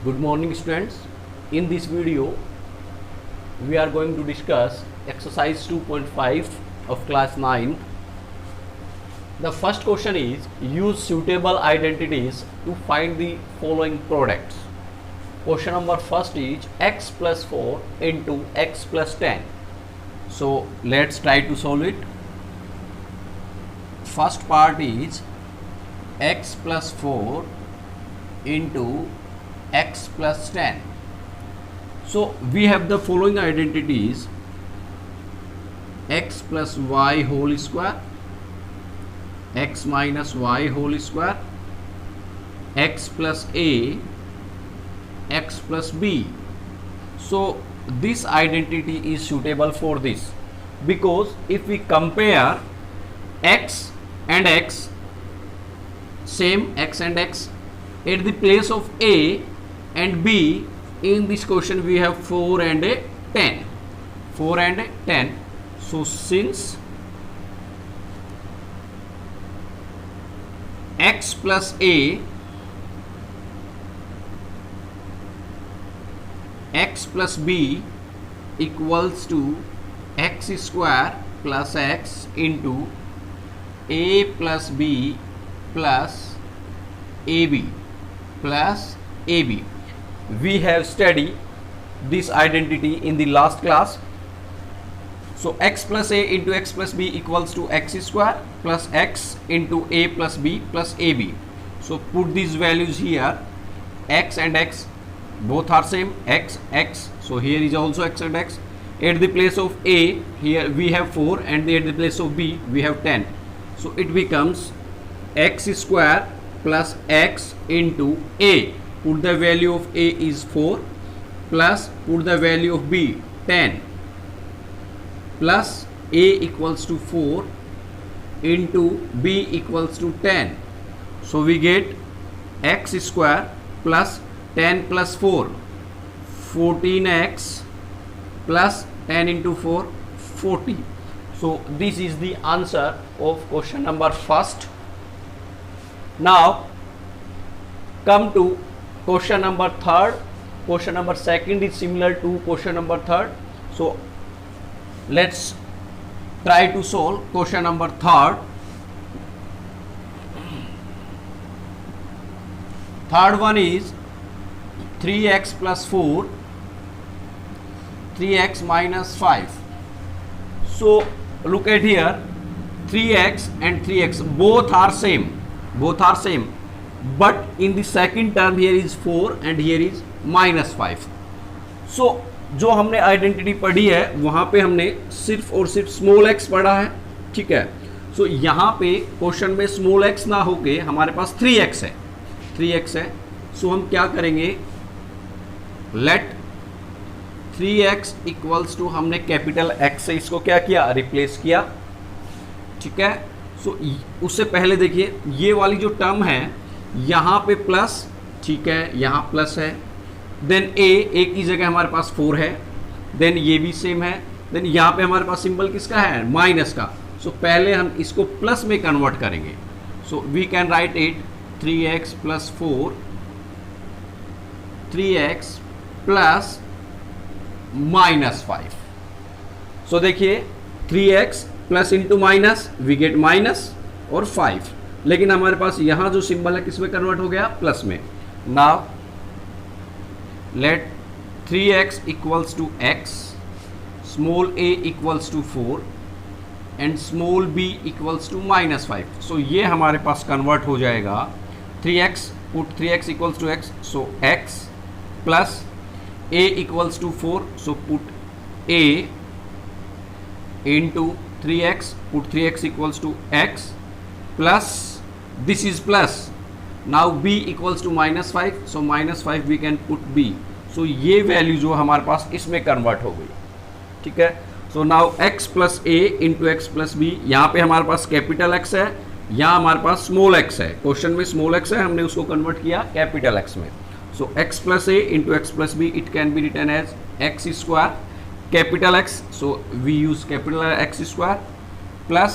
Good morning students. In this video we are going to discuss exercise 2.5 of class 9. The first question is use suitable identities to find the following products. Question number first is x plus 4 into x plus 10. So let's try to solve it. First part is x plus 4 into x plus 10. So we have the following identities: x plus y whole square, x minus y whole square, x plus a, x plus b. So this identity is suitable for this, because if we compare x and x, same x and x, at the place of a and b, in this question we have 4 and a 10. 4 and a 10. So since x plus a, x plus b equals to x square plus x into a plus b plus ab plus ab. We have studied this identity in the last class. So x plus a into x plus b equals to x square plus x into a plus b plus ab. So put these values here. X and x both are same, x, x. So here is also x and x. At the place of a, here we have 4, and at the place of b we have 10. So it becomes x square plus x into a. Put the value of a is 4 plus put the value of b 10 plus a equals to 4 into b equals to 10. So we get x square plus 10 plus 4, 14x plus 10 into 4, 40. So this is the answer of question number first. Now come to question number third. Question number second is similar to question number third. So let's try to solve question number third. Third one is 3x plus 4, 3x minus 5. So look at here, 3x and 3x both are same, but in the second term here is 4 and here is minus 5. So जो हमने identity पढ़ी है वहाँ पे हमने सिर्फ और सिर्फ स्मॉल x पढ़ा है, ठीक है. सो यहाँ पे क्वेश्चन में स्मॉल x ना होके हमारे पास 3x है, 3x है. सो हम क्या करेंगे, लेट 3x इक्वल्स टू, हमने कैपिटल x से इसको क्या किया, रिप्लेस किया, ठीक है. सो उससे पहले देखिए ये वाली जो टर्म है यहाँ पे प्लस, ठीक है, यहाँ प्लस है. देन ए की जगह हमारे पास 4 है. देन ये भी सेम है. देन यहाँ पे हमारे पास सिंबल किसका है, माइनस का. सो पहले हम इसको प्लस में कन्वर्ट करेंगे. So we can write it 3x plus 4, 3x plus minus 5. So देखिए 3x plus into minus we get minus और 5, लेकिन हमारे पास यहाँ जो सिंबल है किसमें कन्वर्ट हो गया, प्लस में. Now let 3x equals to x, small a equals to 4 and small b equals to minus 5. So ये हमारे पास कन्वर्ट हो जाएगा 3x, put 3x equals to x, so x plus a equals to 4, so put a into 3x, put 3x equals to x plus this is plus. Now b equals to minus 5, so minus 5 we can put b. So ये value जो हमारे पास इसमें convert हो गई, ठीक है. So now x plus a into x plus b. यहाँ पे हमारे पास कैपिटल x है, यहाँ हमारे पास स्मॉल x है. क्वेश्चन में स्मॉल x है, हमने उसको कन्वर्ट किया कैपिटल x में. So x plus a into x plus b, it can be written as x square capital X, so we use capital X square plus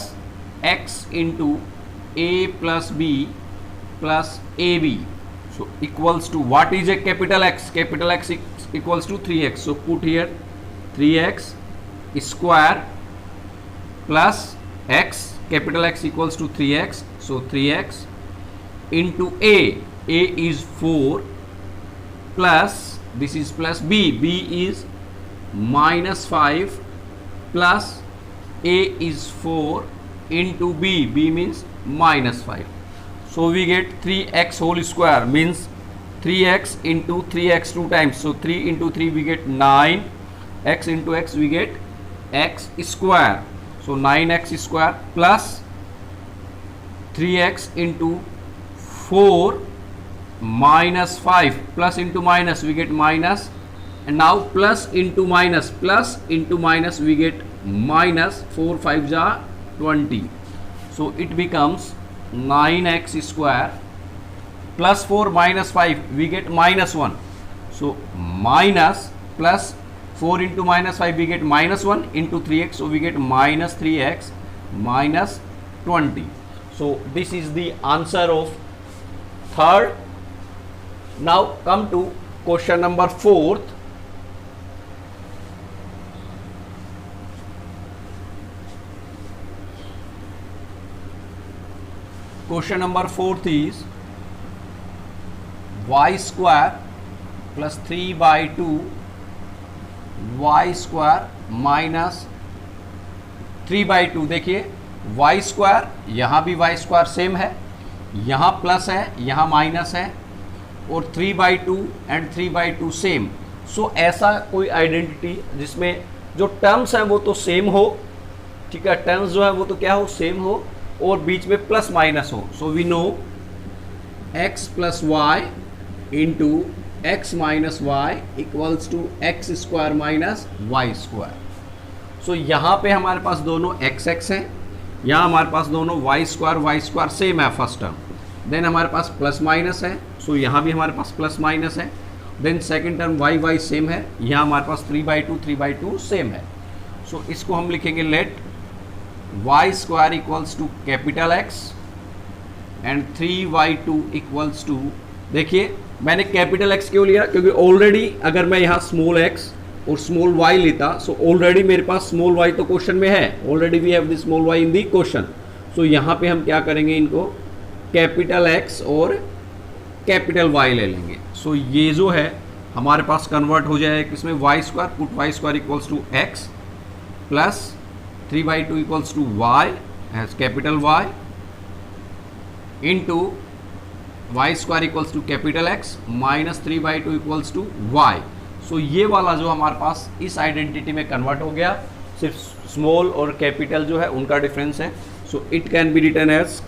x into a plus b plus ab. So equals to, what is a capital X? Capital X equals to 3x. So put here 3x square plus x, capital X equals to 3x. So 3x into a is 4 plus, this is plus b is minus 5 plus a is 4 into b means minus 5. So we get 3x whole square, means 3x into 3x 2 times. So 3 into 3 we get 9, x into x we get x square. So 9x square plus 3x into 4 minus 5, plus into minus we get minus, and now plus into minus we get minus, 4 5 ja 20. So it becomes 9x square plus 4 minus 5 we get minus 1. So minus plus 4 into minus 5 we get minus 1 into 3x, so we get minus 3x minus 20. So this is the answer of third. Now come to question number 4th. Question number 4th is y square plus 3 by 2 y square minus 3 by 2. देखिए y square, यहाँ भी y square same है, यहाँ plus है यहाँ minus है, और 3 by 2 and 3 by 2 same. सो ऐसा कोई आइडेंटिटी जिसमें जो टर्म्स हैं वो तो सेम हो, ठीक है, टर्म्स जो है वो तो क्या हो, सेम हो, और बीच में प्लस माइनस हो. So we know x plus y into x minus y equals to x square minus y square. So यहाँ पे हमारे पास दोनों x हैं, यहाँ हमारे पास दोनों y स्क्वायर सेम है फर्स्ट टर्म. देन हमारे पास प्लस माइनस है, सो यहाँ भी हमारे पास प्लस माइनस है. Then second term y same है, यहाँ हमारे पास 3 बाई 2 सेम है. सो इसको हम लिखेंगे let y square equals to capital X and 3y2 equals to. देखिए मैंने कैपिटल X क्यों लिया, क्योंकि ऑलरेडी अगर मैं यहाँ स्मॉल x और स्मॉल y लेता, सो ऑलरेडी मेरे पास स्मॉल y तो क्वेश्चन में है, already we have the small y in the question. So यहाँ पे हम क्या करेंगे, इनको कैपिटल X और कैपिटल Y ले लेंगे. सो ये जो है हमारे पास कन्वर्ट हो जाएगा किसमें, y square, put y square equals to x plus 3 by 2 equals to y as capital Y into y square equals to capital X minus 3 by 2 equals to y. So ये वाला जो हमारे पास इस आइडेंटिटी में convert हो गया, सिर्फ small और कैपिटल जो है उनका डिफरेंस है. So it can be written as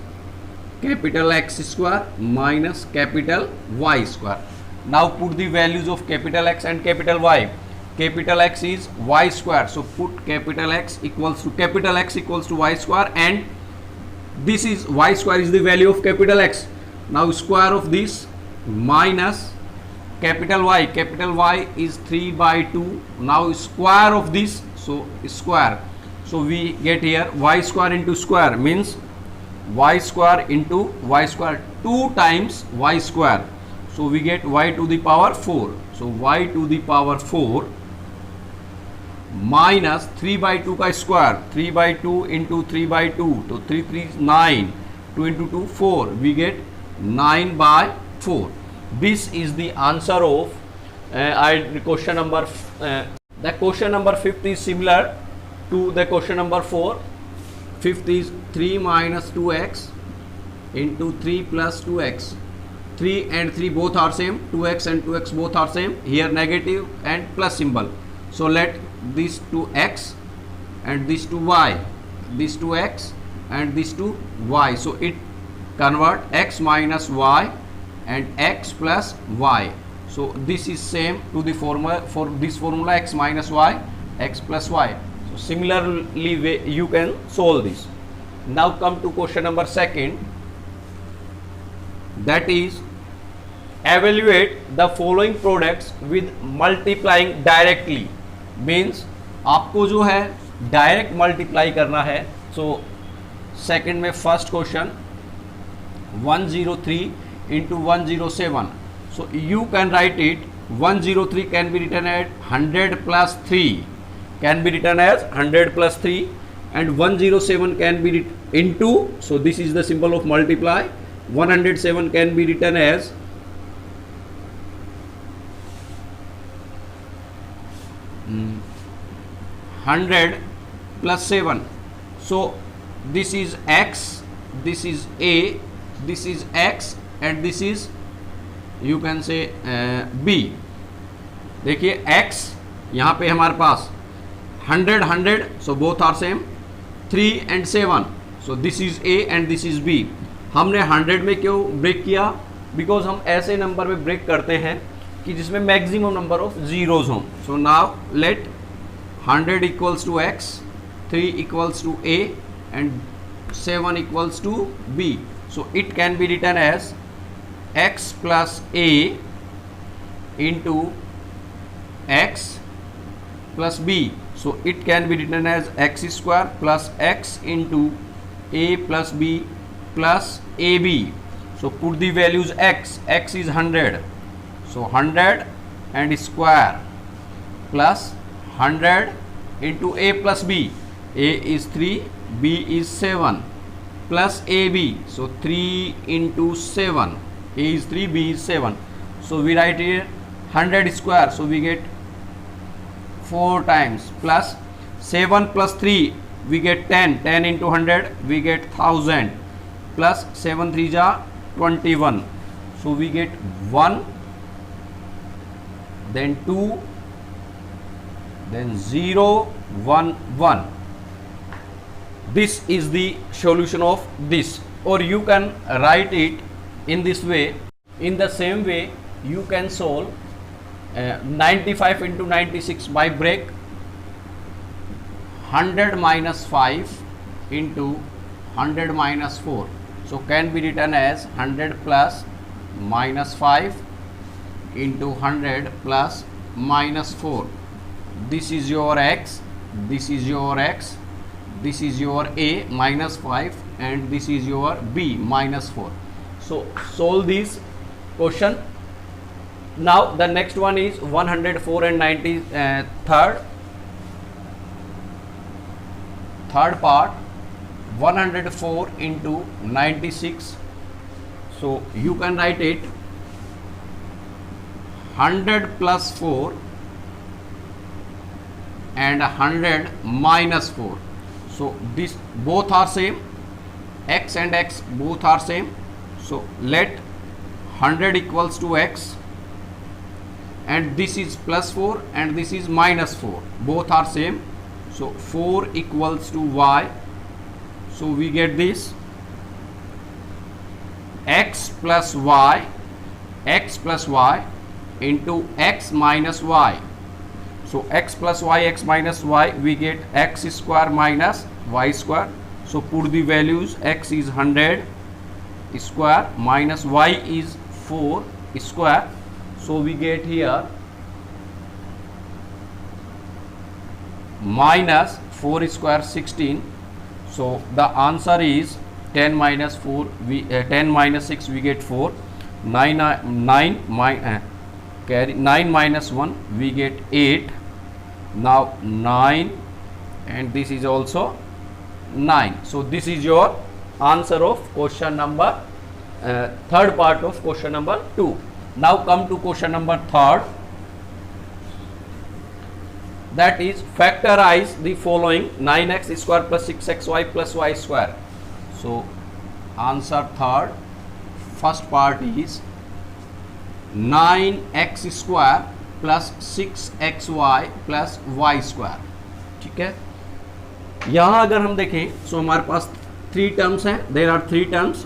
capital X square minus capital Y square. Now put the values of capital X and capital Y. Capital X is y square, so put capital X equals to y square, and this is y square is the value of capital X. Now square of this minus capital Y is 3 by 2. Now square of this, so square, so we get here y square into square means y square into y square 2 times y square, so we get y to the power 4. So y to the power 4 minus 3 by 2 का square, 3 by 2 into 3 by 2, तो 3 3 9, 2 into 2 4, we get 9 by 4. This is the answer of question number. The question number 5th is similar to the question number 4. 5th is 3 minus 2x into 3 plus 2x. 3 and 3 both are same, 2x and 2x both are same. Here negative and plus symbol. So let this to x and this to y, this to x and this to y. So it convert x minus y and x plus y. So this is same to the formula, for this formula x minus y, x plus y. So similarly you can solve this. Now come to question number 2nd, that is evaluate the following products with multiplying directly. Means आपको जो है direct multiply करना है. So second में first question 103 into 107, So you can write it 103 can be written as 100 plus 3 can be written as 100 plus 3, and 107 can be into, so this is the symbol of multiply. 107 can be written as 100 plus 7. So this is x, this is a, this is x, and this is you can say b. देखिए x यहाँ पे हमारे पास 100 100, so both are same. 3 and 7, so this is a and this is b. हमने 100 में क्यों break किया? Because हम ऐसे नंबर में ब्रेक करते हैं कि जिसमें मैक्सिमम नंबर ऑफ जीरोज हों. So now let 100 equals to x, 3 equals to a and 7 equals to b. So it can be written as x plus a into x plus b. So it can be written as x square plus x into a plus b plus ab. So put the values x. X is 100. So 100 and square plus 100 into a plus b. A is 3, b is 7 plus ab. So 3 into 7. A is 3, b is 7. So we write here 100 square. So we get 4 times plus 7 plus 3 we get 10. 10 into 100 we get 1000 plus 7 3 ja 21. So we get 1, then 2, then 0, 1, 1. This is the solution of this, or you can write it in this way. In the same way you can solve 95 into 96 by break. 100 minus 5 into 100 minus 4. So can be written as 100 plus minus 5 into 100 plus minus 4. This is your x, this is your x, this is your a minus 5, and this is your b minus 4. So solve this question. Now the next one is 104 and 93rd. Third part, 104 into 96. So you can write it 100 plus 4 and 100 minus 4. So this both are same, x and x both are same. So let 100 equals to x, and this is plus 4 and this is minus 4, both are same. So 4 equals to y. So we get this x plus y into x minus y. So x plus y, x minus y, we get x square minus y square. So put the values. X is 100 square minus y is 4 square. So we get here minus 4 square 16. So the answer is 10 minus 4, 10 minus 6 we get 4. 9 minus 1 we get 8. Now 9, and this is also 9. So this is your answer of question number third part of question number 2. Now come to question number 3rd. That is factorize the following: 9x square plus 6xy plus y square. So answer 3rd, first part is 9x square plus 6xy plus y square. ठीक है, यहाँ अगर हम देखें तो हमारे पास 3 terms हैं, there are 3 terms,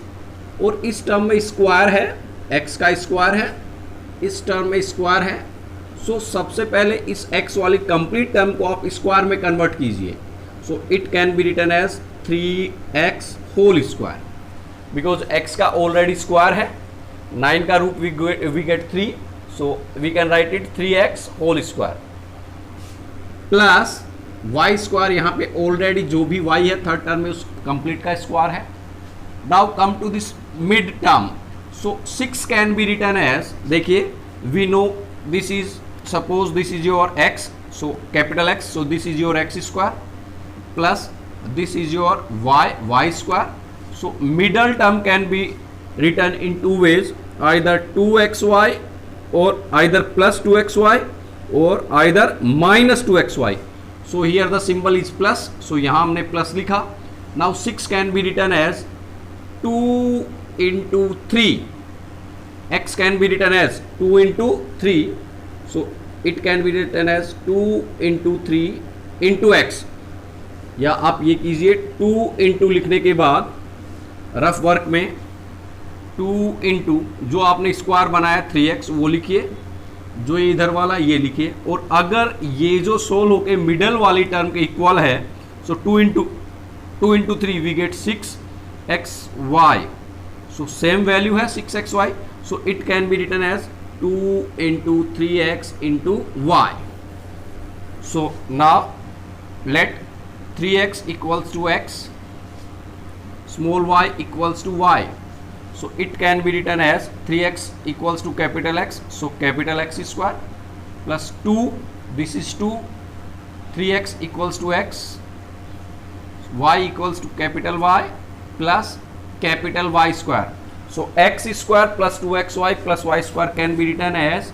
और इस टर्म में स्क्वायर है, x का स्क्वायर है, इस टर्म में स्क्वायर है. सो सबसे पहले इस x वाली कंप्लीट टर्म को आप स्क्वायर में कन्वर्ट कीजिए. So it can be written as 3x whole square, because x का ऑलरेडी स्क्वायर है, 9 का root we get 3. So we can write it 3x whole square plus y square. यहाँ पे already जो भी y है थर्ड टर्म में उस कंप्लीट का स्क्वायर है. Now come to this mid term. So 6 can be written as, देखिए, we know this is, suppose this is your x, so capital X, so this is your x square plus this is your y square. So middle term can be written in two ways, either 2xy or either plus 2xy or either minus 2xy. So here the symbol is plus, so यहाँ हमने plus लिखा. Now 6 can be written as 2 into 3. X can be written as 2 into 3. So it can be written as 2 into 3 into x. या आप ये कीजिए 2 into लिखने के बाद रफ वर्क में 2 into जो आपने स्क्वायर बनाया 3x वो लिखिए, जो ये इधर वाला ये लिखिए, और अगर ये जो सोल्व होके मिडल वाली टर्म के इक्वल है, so 2 into 3 we get 6xy. So same value है 6xy, so it can be written as 2 into 3x into y. So now let 3x equals to x, small y equals to y. So it can be written as 3x equals to capital X, so capital X square plus 2, this is 2, 3x equals to x, y equals to capital Y plus capital Y square. So x square plus 2xy plus y square can be written as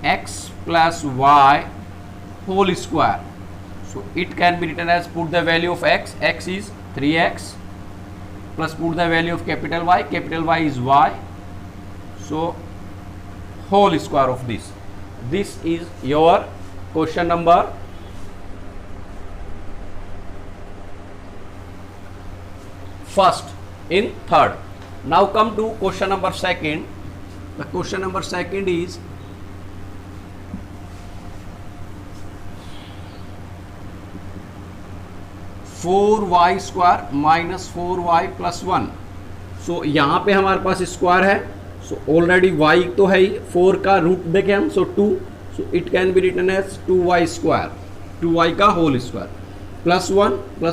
x plus y whole square. So it can be written as, put the value of x, x is 3x, plus put the value of capital Y is y, so whole square of this. This is your question number first in third. Now come to question number second. The question number second is four y square minus 4y plus 1. So यहाँ पे हमारे पास square है, so already y तो है ही, 4 का root देखें हम, so 2, so it can be written as 2y square, 2y का whole square plus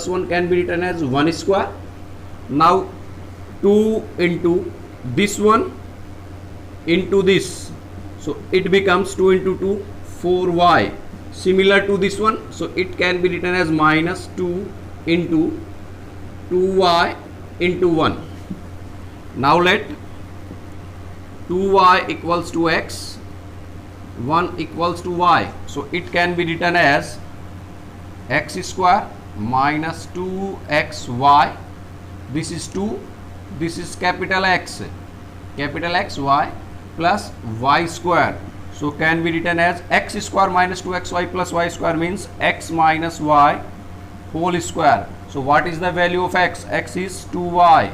1 can be written as 1 square. Now 2 into this one into this, so it becomes 2 into 2 4y, similar to this one, so it can be written as minus 2 into 2y into 1. Now let 2y equals to x, 1 equals to y, so it can be written as x square minus 2xy, this is 2, this is capital X y plus y square, so can be written as x square minus 2xy plus y square means x minus y whole square. So what is the value of x? X is 2y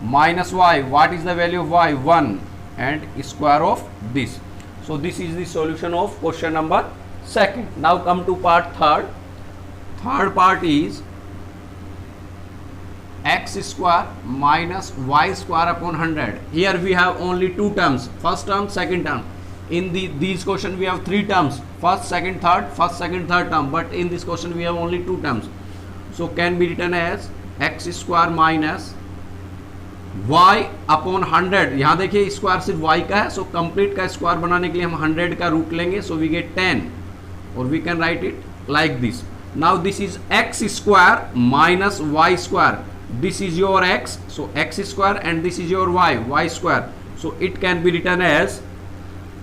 minus y. What is the value of y? 1 and square of this. So this is the solution of question number second. Now come to part third. Third part is x square minus y square upon 100. Here we have only two terms, first term, second term. In these question we have three terms, first, second, third term, but in this question we have only two terms. So can be written as x square minus y upon 100. यहाँ देखिए square सिर्फ y का है, so complete का square बनाने के लिए हम 100 का रूट लेंगे, सो वी गेट 10 और we can write it like this. Now this is x square minus y square, this is your x, so x square, and this is your y square, so it can be written as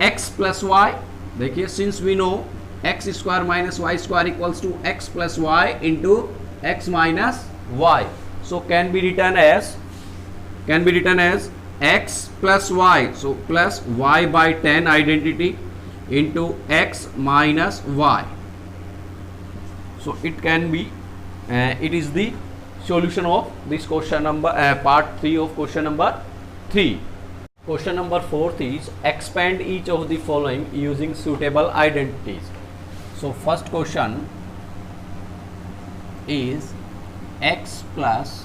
x plus y. देखिए since we know x square minus y square equals to x plus y into x minus y, so can be written as x plus y, so plus y by 10 identity into x minus y, so it can be it is the solution of this question number part 3 of question number 3. Question number 4 is expand each of the following using suitable identities. So first question is x plus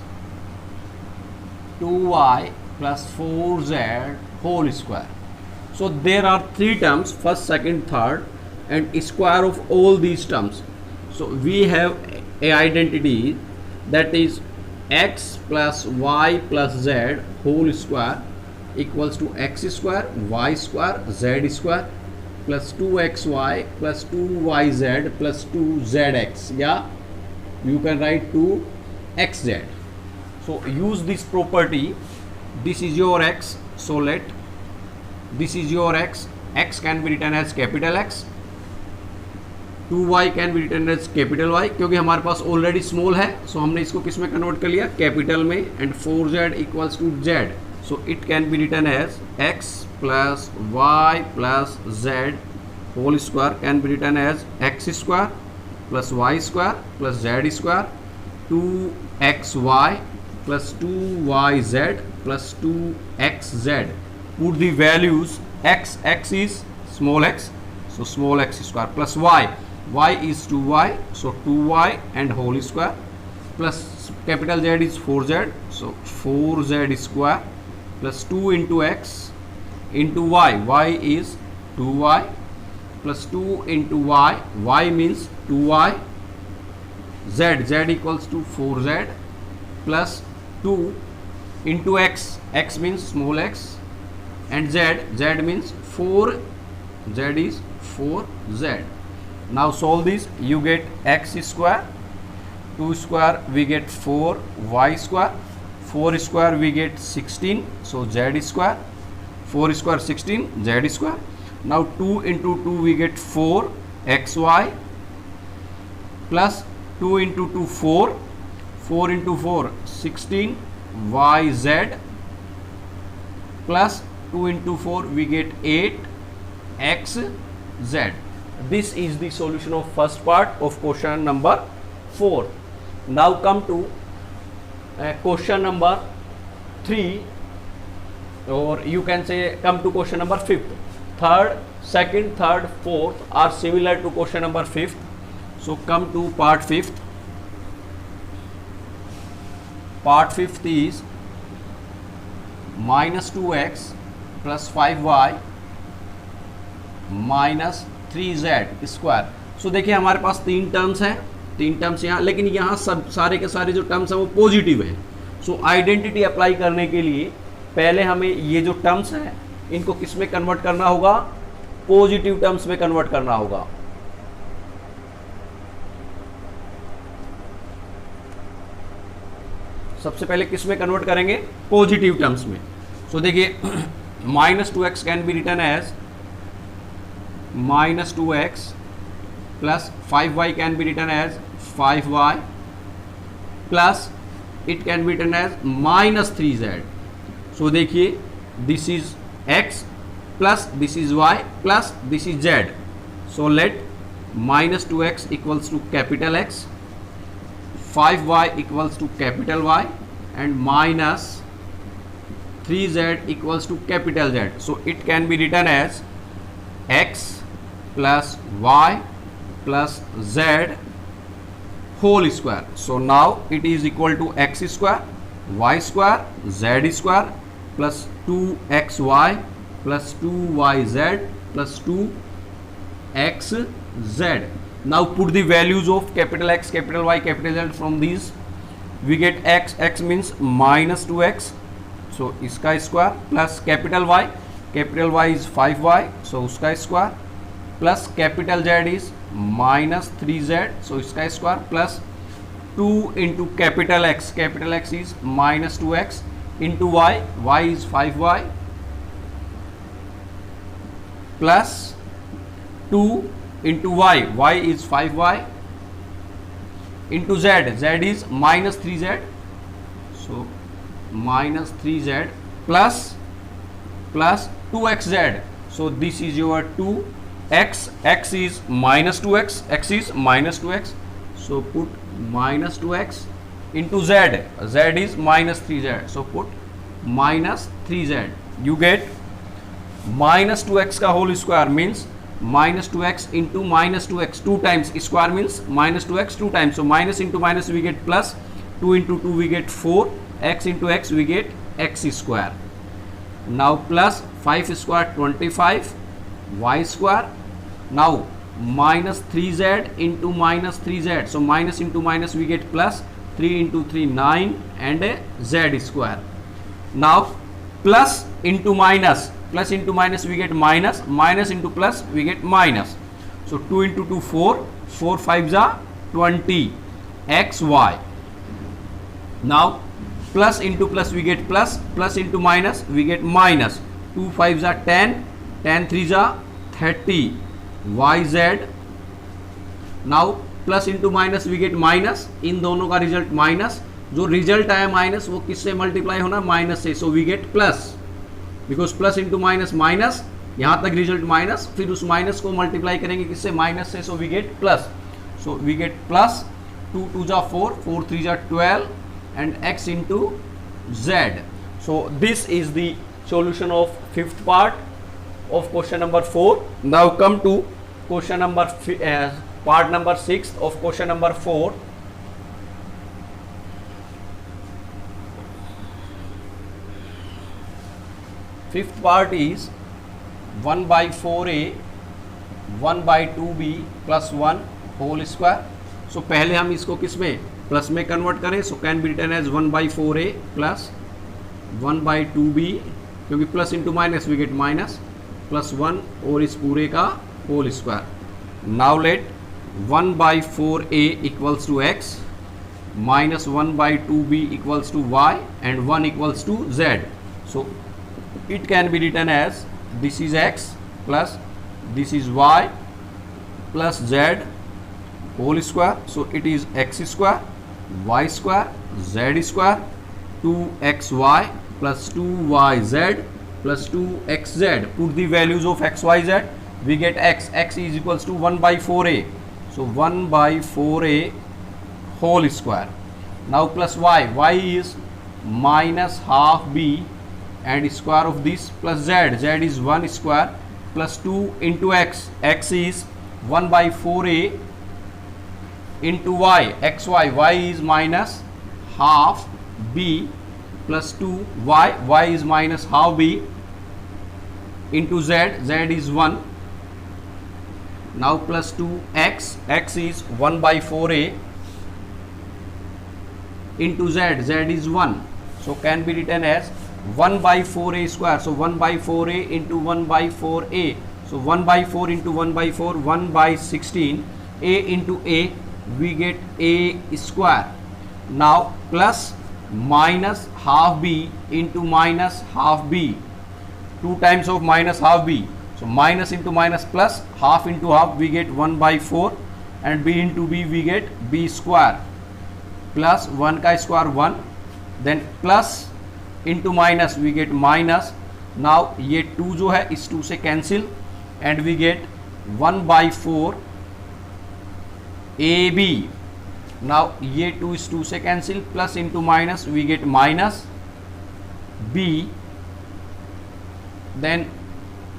2y plus 4z whole square. So there are three terms, first, second, third, and square of all these terms. So we have a identity that is x plus y plus z whole square equals to x square y square z square plus 2xy plus 2yz plus 2zx, yeah, you can write 2xz. So use this property. This is your x, so let this is your x can be written as capital X, 2y can be written as capital y, क्योंकि हमारे पास already small है, सो हमने इसको किस में convert कर लिया, capital में, and 4z equals to z, so it can be written as x plus y plus z whole square can be written as x square plus y square plus z square 2xy plus 2yz plus 2xz. Put the values. X is small x, so small x square plus y is 2y, so 2y and whole square plus capital Z is 4z, so 4z square plus 2 into x into y is 2y plus 2 into y means 2y, z equals to 4z plus 2 into x means small x, and z means 4, z is 4z. Now solve this, you get x square, 2 square we get 4 y square, 4 square we get 16, so z square, 4 square 16 z square. Now 2 into 2 we get 4 xy plus 2 into 2 4, 4 into 4 16 yz plus 2 into 4 we get 8 xz. This is the solution of first part of question number 4. Now come to question number 3, or you can say come to question number 5th. Second, third, fourth are similar to question number 5th. So come to part 5th. Part 5th is minus 2x plus 5y minus 3z square. So देखिए हमारे पास 3 terms हैं, 3 terms यहाँ, लेकिन यहाँ सब सारे के सारे जो टर्म्स हैं वो पॉजिटिव हैं. सो आइडेंटिटी अप्लाई करने के लिए पहले हमें ये जो टर्म्स हैं इनको किस में कन्वर्ट करना होगा, पॉजिटिव टर्म्स में कन्वर्ट करना होगा. सबसे पहले किस में कन्वर्ट करेंगे, पॉजिटिव टर्म्स में. सो देखिए minus 2x can be written as minus 2x plus 5y can be written as 5y plus it can be written as minus 3z. So देखिए this is x plus this is y plus this is z. So let minus 2x equals to capital X, 5y equals to capital Y, and minus 3z equals to capital Z. So it can be written as x plus y plus z whole square. So now it is equal to x square, y square, z square plus 2xy plus 2yz plus 2xz. Now put the values of capital X, capital Y, capital Z from these. We get x means minus 2x, so इसका square plus capital Y is 5y, so उसका square plus capital Z is minus 3z, so इसका square plus 2 into capital X is minus 2x into y is 5y plus 2 into y is 5y into z is minus 3z, so minus 3z plus 2xz. So this is your 2x, x is minus 2x, x is minus 2x, so put minus 2x into z is minus 3z, so put minus 3z. You get minus 2x का whole square means minus 2x into minus 2x 2 times, square means minus 2x 2 times, so minus into minus we get plus, 2 into 2 we get 4, x into x we get x square. Now plus 5 square 25 y square. Now minus 3z into minus 3z, so minus into minus we get plus, 3 into 3 9 and a z square. Now plus into minus, plus into minus we get minus, minus into plus we get minus. So 2 into 2 4, 4 5s are 20 xy. Now plus into plus we get plus, plus into minus we get minus. 2 5s are 10, 10 3s are 30 yz. Now plus into minus we get minus, इन दोनों का result minus, जो result आया minus वो किससे multiply होना, minus से, so we get plus, because plus into minus minus, यहाँ तक रिजल्ट माइनस, फिर उस माइनस को मल्टीप्लाई करेंगे किससे, माइनस से, so we get plus. So we get plus 2 2 जा 4, 4 3 जा 12 and x into z. So this is the solution of fifth part of question number 4. Now come to question number part number 6 of question number 4. Fifth part is 1 by 4a 1 by 2b plus 1 whole square. So पहले हम इसको किस में, plus में convert करें. So can be written as 1 by 4a plus 1 by 2b, क्योंकि plus into minus we get minus, plus 1 और इस पूरे का whole square. Now let 1 by 4a equals to x minus 1 by 2b equals to y and 1 equals to z. So it can be written as this is x plus this is y plus z whole square. So it is x square y square z square 2xy plus 2yz plus 2xz. Put the values of x, y, z. We get x. X is equals to 1 by 4a. So 1 by 4a whole square. Now plus y. Y is minus half b and square of this plus z. Z is 1 square plus 2 into x. X is 1 by 4a into y. xy. Y is minus half b plus 2 y. Y is minus half b into z. Z is 1. Now plus 2x. X is 1 by 4a into z. Z is 1. So can be written as 1 by 4a square. So 1 by 4a into 1 by 4a. So 1 by 4 into 1 by 4, 1 by 16. A into a, we get a square. Now plus minus half b into minus half b. 2 times of minus half b. So minus into minus plus, half into half we get 1 by 4 and b into b we get b square plus 1 का square 1, then plus into minus we get minus. Now ये 2 जो है इस 2 से cancel and we get 1 by 4 ab. Now ये 2 इस 2 से cancel, plus into minus we get minus b, then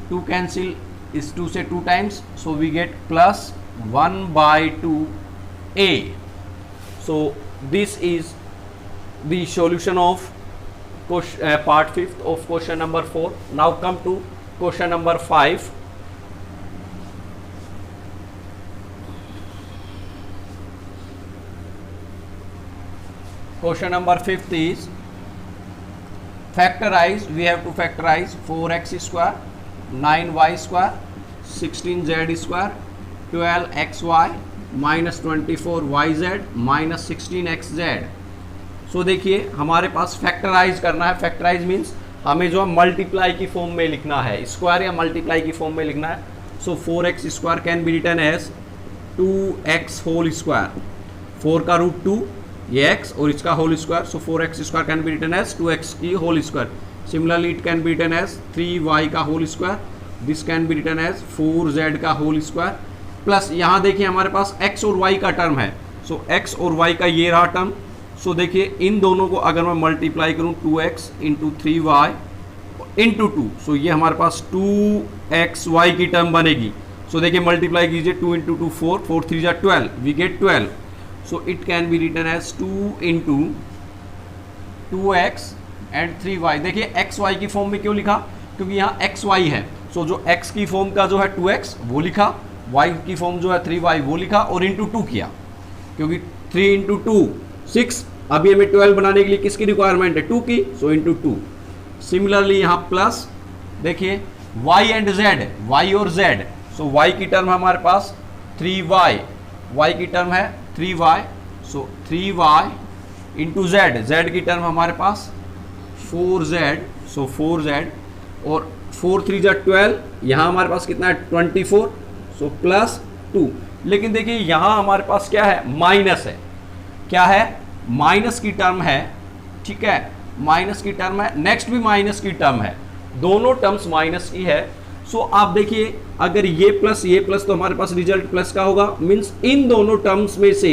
2 cancel is 2 से 2 times, so we get plus 1 by 2a. So this is the solution of part 5th of question number 4. Now come to question number 5. Question number 5th is factorize. We have to factorize 4x square, 9y square, 16z square, 12xy minus 24yz minus 16xz. सो देखिए हमारे पास factorise करना है. Factorise means हमें जो है multiply की form में लिखना है, स्क्वायर या मल्टीप्लाई की फॉर्म में लिखना है. So 4x square can be written as 2x whole square. 4 का रूट 2 ये x और इसका whole square. So 4x square can be written as 2x की whole square. Similarly it can be written as 3y का whole square. This can be written as 4z का whole square. Plus यहाँ देखिए हमारे पास x और y का term है. सो x और y का ये रहा टर्म. सो देखिए इन दोनों को अगर मैं मल्टीप्लाई करूँ 2x इंटू 3y इंटू 2, सो ये हमारे पास 2xy की टर्म बनेगी. सो देखिए मल्टीप्लाई कीजिए 2 इंटू 2 4, 4 3 जा 12, we get 12. So it can be written as 2 into 2x and 3y. देखिए xy की फॉर्म में क्यों लिखा, क्योंकि यहाँ xy है. सो जो x की फॉर्म का जो है 2x वो लिखा, y की फॉर्म जो है 3y वो लिखा और इंटू 2 किया, क्योंकि 3 इंटू 2 6. अभी हमें 12 बनाने के लिए किसकी रिक्वायरमेंट है, 2 की. So into 2. सिमिलरली यहाँ प्लस, देखिए y एंड z, y और z, सो y की टर्म है हमारे पास 3y, y की टर्म है 3y, सो 3y इंटू z, z की टर्म हमारे पास 4z, सो 4z, और 4 3 जा 12, यहाँ हमारे पास कितना है 24, सो प्लस 2। लेकिन देखिए यहाँ हमारे पास क्या है, माइनस है, क्या है, माइनस की टर्म है, ठीक है, माइनस की टर्म है, नेक्स्ट भी माइनस की टर्म है, दोनों टर्म्स माइनस की है। सो आप देखिए अगर ये प्लस तो हमारे पास रिजल्ट प्लस का होगा, मीन्स इन दोनों टर्म्स में से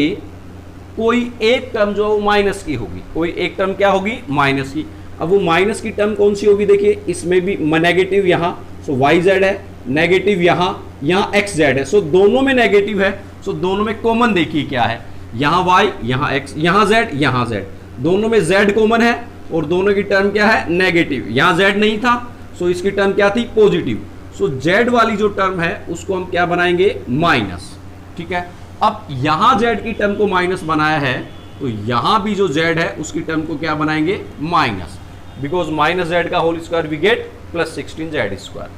कोई एक टर्म जो माइनस की होगी, कोई एक टर्म क्या होगी, माइनस की। अब वो माइनस की टर्म कौन सी होगी, देखिए इसमें भी नेगेटिव यहाँ, सो वाई जेड है, नेगेटिव यहाँ, यहाँ एक्स जेड है, सो दोनों में नेगेटिव है, सो दोनों में कॉमन देखिए क्या है, यहाँ वाई, यहाँ एक्स, यहाँ जेड, यहाँ जेड, दोनों में जेड कॉमन है और दोनों की टर्म क्या है, नेगेटिव। यहाँ जेड नहीं था, सो इसकी टर्म क्या थी, पॉजिटिव। सो जेड वाली जो टर्म है उसको हम क्या बनाएंगे, माइनस, ठीक है। अब यहाँ जेड की टर्म को माइनस बनाया है, तो यहाँ भी जो जेड है उसकी टर्म को क्या बनाएंगे, माइनस, बिकॉज माइनस जेड का whole square we get plus 16 z square.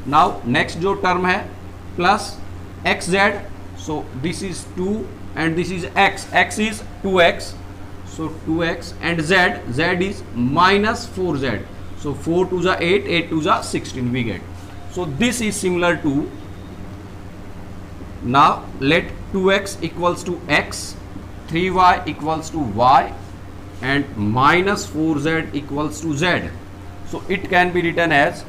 Now next जो टर्म है plus x z, so this is 2 and this is x, x is 2x, so 2x, and z is minus 4z, so 4 2 जा 8, 8 2 जा 16 we get. So this is similar to, now let 2x equals to x, 3y equals to y, and minus 4z equals to z. So it can be written as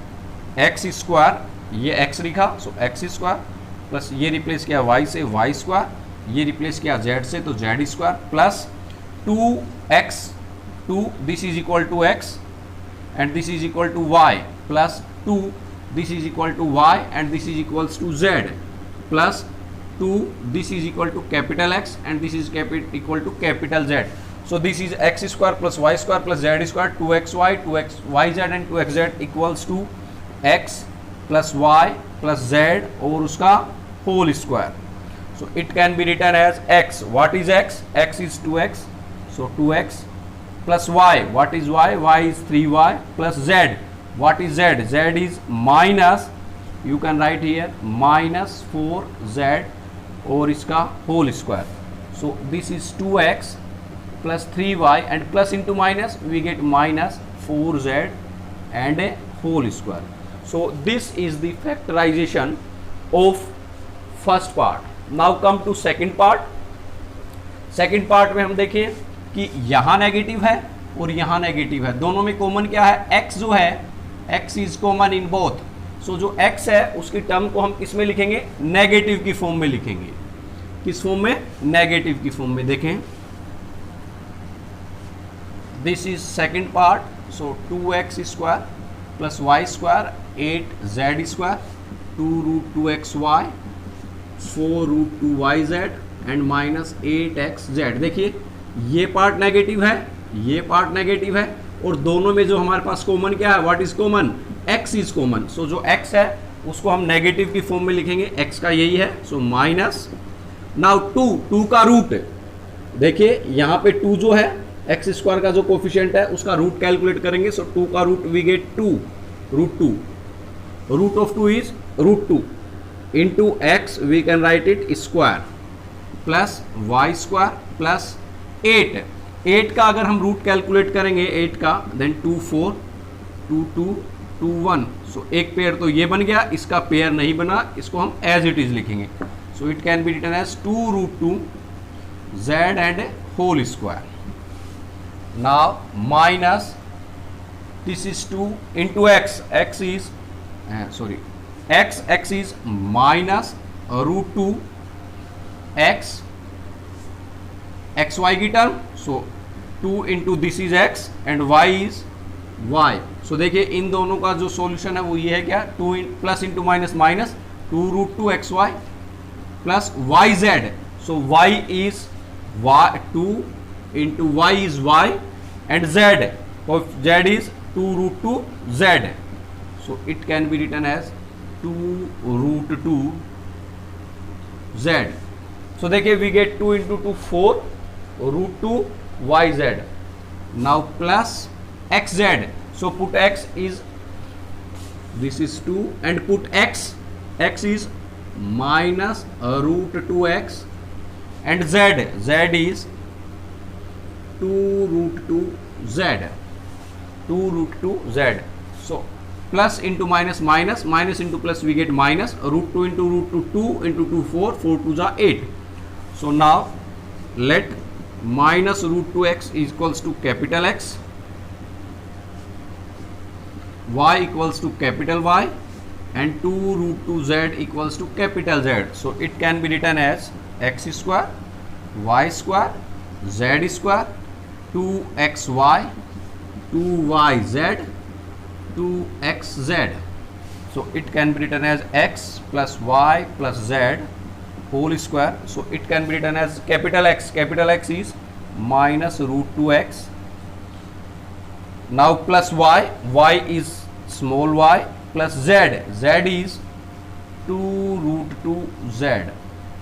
x square, ये x लिखा, so x square, plus ये replace किया y से y square, ये replace किया z से तो z square, plus 2x, 2 this is equal to x and this is equal to y, plus 2 this is equal to y and this is equals to z, plus 2 this is equal to capital X and this is equal to capital Z. So this is x square plus y square plus z square, 2xy, 2xyz and 2xz equals to x plus y plus z और उसका whole square. So it can be written as x. What is x? X is 2x. So 2x plus y. What is y? Y is 3y plus z. What is z? Z is minus, you can write here minus 4z और इसका whole square. So this is 2x plus 3y and plus into minus we get minus 4z and a whole square. So this is the factorization of first part. Now come to second part. Second part में हम देखें कि यहाँ negative है और यहाँ negative है, दोनों में कॉमन क्या है, x जो है, x is common in both. So जो x है उसकी टर्म को हम किस में लिखेंगे, नेगेटिव की फॉर्म में लिखेंगे. किस फॉर्म में, नेगेटिव की फॉर्म में. देखें this is second part. So 2x square plus y square 8z square 2 root 2xy 4 root 2yz and minus 8xz. देखिए ये पार्ट नेगेटिव है, ये पार्ट नेगेटिव है और दोनों में जो हमारे पास कॉमन क्या है, what is common, x is common. So जो x है उसको हम नेगेटिव की फॉर्म में लिखेंगे, x का यही है. सो माइनस, नाउ 2 का रूट, देखिए यहाँ पे 2 जो है एक्स स्क्वायर का जो कोफिशिएंट है उसका रूट कैलकुलेट करेंगे. सो 2 का root we get 2 root 2, root of 2 is root 2 into x we can write it square plus y square plus 8 का अगर हम रूट कैलकुलेट करेंगे 8 का, देन 2 4 2 2 2 1. सो एक पेयर तो ये बन गया, इसका पेयर नहीं बना, इसको हम एज इट इज लिखेंगे. So it can be written as 2 root 2 z and whole square. Now minus this is 2 into x, x is sorry x is minus root 2 x xy की टर्म. So 2 into this is x and y is y. So देखिए इन दोनों का जो solution है वो ये है क्या, 2 plus into minus minus 2 root 2 xy plus yz. So y is 2 into y is y and z is 2 root 2 z. So it can be written as 2 root 2 z. So देखिए we get 2 into 2 4 root 2 yz. Now plus xz. So put x is, this is 2, and put x is minus root 2x, and z is 2 root 2 z, 2 root 2 z. So plus into minus, minus, minus into plus, we get minus root 2 into root 2, 2 into 2 4, 4 2s are 8. So now let minus root 2x is equals to capital X, y equals to capital Y, and 2 root 2 z equals to capital Z. So it can be written as x square, y square, z square, 2xy, 2yz, 2xz. So it can be written as x plus y plus z whole square. So it can be written as capital X. Capital X is minus root 2x. Now plus y, y is small y, plus z, z is 2 root 2 z,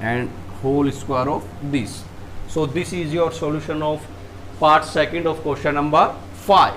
and whole square of this. So this is your solution of part second of question number 5.